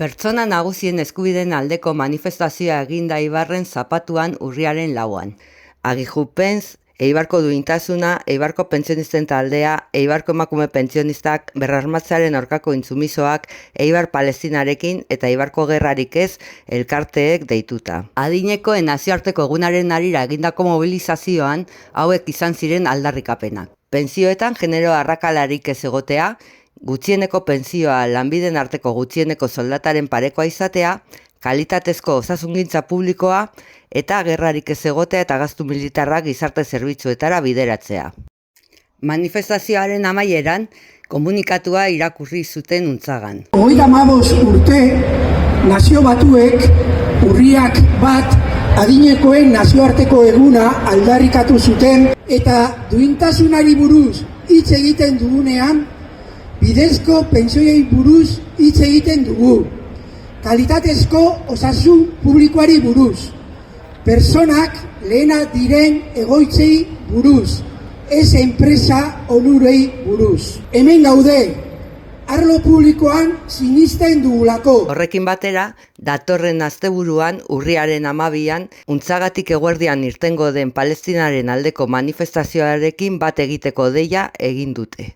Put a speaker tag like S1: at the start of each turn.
S1: Pertsona nagusien eskubideen aldeko manifestazioa eginda Eibarren zapatuan urriaren 4. Agijupenz, Eibarko duintasuna, Eibarko pentsionisten taldea, Eibarko emakume pentsionistak, berrarmatzearen aurkako intsumisoak, Eibar Palestinarekin eta Eibarko gerrarik ez elkarteek deituta. Adinekoen nazioarteko egunaren harira egindako mobilizazioan hauek izan ziren aldarrikapenak. Pentsioetan genero arrakalarik ez egotea, gutxieneko pentsioa lanbiden arteko gutxieneko soldataren parekoa izatea, kalitatezko osasungintza publikoa eta gerrarik ez egotea eta gastu militarrak gizarte zerbitzuetara bideratzea. Manifestazioaren amaieran komunikatua irakurri zuten Untzagan.
S2: 35 urte nazio batuek urriak 1 adinekoen nazioarteko eguna aldarrikatu zuten eta duintasunari buruz hitz egiten dugunean bidezko pentsioei buruz hitz egiten dugu. Kalitatezko osasun publikoari buruz. Personak lehena diren egoitzei buruz. Ez enpresa onurei buruz. Hemen gaude, arlo publikoan sinisten dugulako.
S1: Horrekin batera, datorren asteburuan urriaren 12an, Untzagatik eguerdian irtengo den Palestinaren aldeko manifestazioarekin bat egiteko deia egin dute.